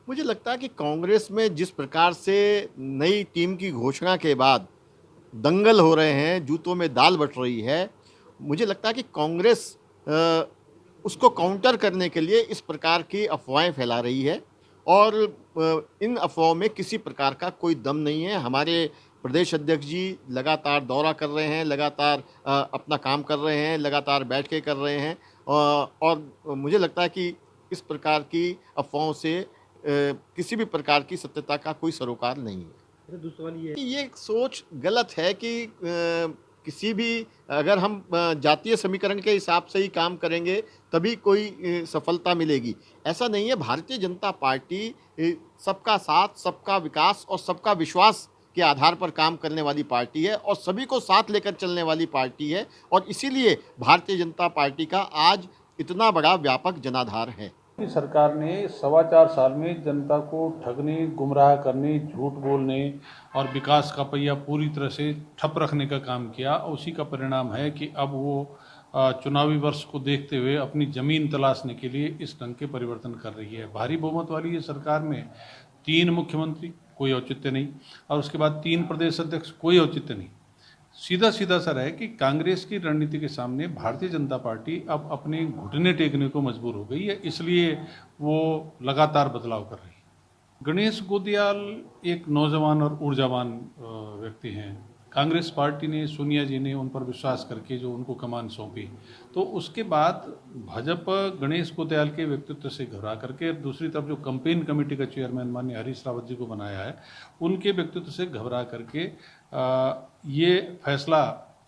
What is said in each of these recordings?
मुझे लगता है कि कांग्रेस में जिस प्रकार से नई टीम की घोषणा के बाद दंगल हो रहे हैं, जूतों में दाल बट रही है, मुझे लगता है कि कांग्रेस उसको काउंटर करने के लिए इस प्रकार की अफ़वाहें फैला रही है और इन अफ़वाहों में किसी प्रकार का कोई दम नहीं है। हमारे प्रदेश अध्यक्ष जी लगातार दौरा कर रहे हैं, लगातार अपना काम कर रहे हैं, लगातार बैठ के कर रहे हैं और मुझे लगता है कि इस प्रकार की अफ़वाहों से किसी भी प्रकार की सत्यता का कोई सरोकार नहीं है। अच्छा, दूसरा सवाल ये है। ये एक सोच गलत है कि किसी भी अगर हम जातीय समीकरण के हिसाब से ही काम करेंगे तभी कोई सफलता मिलेगी। ऐसा नहीं है, भारतीय जनता पार्टी सबका साथ, सबका विकास और सबका विश्वास के आधार पर काम करने वाली पार्टी है और सभी को साथ लेकर चलने वाली पार्टी है और इसीलिए भारतीय जनता पार्टी का आज इतना बड़ा व्यापक जनाधार है। की सरकार ने 4.25 साल में जनता को ठगने, गुमराह करने, झूठ बोलने और विकास का पहिया पूरी तरह से ठप रखने का काम किया। उसी का परिणाम है कि अब वो चुनावी वर्ष को देखते हुए अपनी ज़मीन तलाशने के लिए इस ढंग के परिवर्तन कर रही है। भारी बहुमत वाली ये सरकार में 3 मुख्यमंत्री, कोई औचित्य नहीं, और उसके बाद 3 प्रदेश अध्यक्ष, कोई औचित्य नहीं। सीधा सीधा सर है कि कांग्रेस की रणनीति के सामने भारतीय जनता पार्टी अब अपने घुटने टेकने को मजबूर हो गई है, इसलिए वो लगातार बदलाव कर रही है। गणेश गोदियाल एक नौजवान और ऊर्जावान व्यक्ति हैं। कांग्रेस पार्टी ने, सोनिया जी ने उन पर विश्वास करके जो उनको कमान सौंपी, तो उसके बाद भाजपा गणेश गोदियाल के व्यक्तित्व से घबरा करके दूसरी तरफ जो कैंपेन कमेटी का चेयरमैन माननीय हरीश रावत जी को बनाया है, उनके व्यक्तित्व से घबरा करके ये फैसला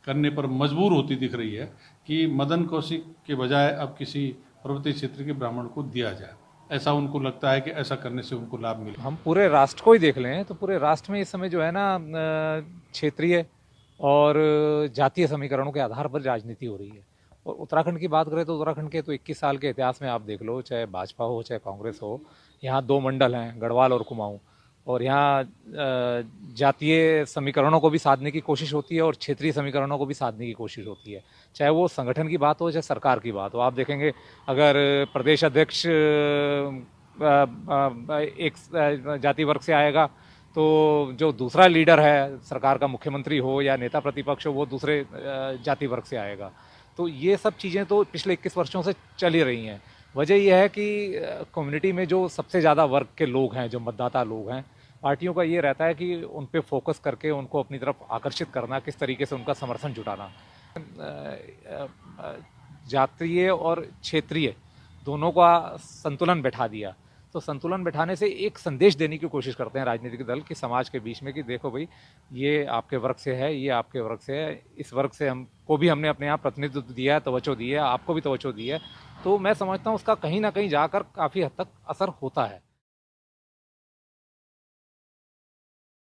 करने पर मजबूर होती दिख रही है कि मदन कौशिक के बजाय अब किसी पर्वतीय क्षेत्र के ब्राह्मण को दिया जाए। ऐसा उनको लगता है कि ऐसा करने से उनको लाभ मिले। हम पूरे राष्ट्र को ही देख लें तो पूरे राष्ट्र में इस समय जो है ना क्षेत्रीय और जातीय समीकरणों के आधार पर राजनीति हो रही है। और उत्तराखंड की बात करें तो उत्तराखंड के तो 21 साल के इतिहास में आप देख लो, चाहे भाजपा हो चाहे कांग्रेस हो, यहाँ 2 मंडल हैं, गढ़वाल और कुमाऊं, और यहाँ जातीय समीकरणों को भी साधने की कोशिश होती है और क्षेत्रीय समीकरणों को भी साधने की कोशिश होती है। चाहे वो संगठन की बात हो चाहे सरकार की बात हो, आप देखेंगे अगर प्रदेश अध्यक्ष एक जाति वर्ग से आएगा तो जो दूसरा लीडर है सरकार का, मुख्यमंत्री हो या नेता प्रतिपक्ष हो, वो दूसरे जाति वर्ग से आएगा। तो ये सब चीज़ें तो पिछले 21 वर्षों से चल ही रही हैं। वजह यह है कि कम्युनिटी में जो सबसे ज़्यादा वर्ग के लोग हैं, जो मतदाता लोग हैं, पार्टियों का ये रहता है कि उन पे फोकस करके उनको अपनी तरफ आकर्षित करना, किस तरीके से उनका समर्थन जुटाना। जातीय और क्षेत्रीय दोनों का संतुलन बैठा दिया, तो संतुलन बैठाने से एक संदेश देने की कोशिश करते हैं राजनीतिक दल कि समाज के बीच में कि देखो भाई, ये आपके वर्ग से है, ये आपके वर्ग से है, इस वर्ग से हमको भी हमने अपने यहाँ प्रतिनिधित्व दिया है, तवज्जो दी है, आपको भी तवज्जो दी है। तो मैं समझता हूँ उसका कहीं ना कहीं जाकर काफ़ी हद तक असर होता है।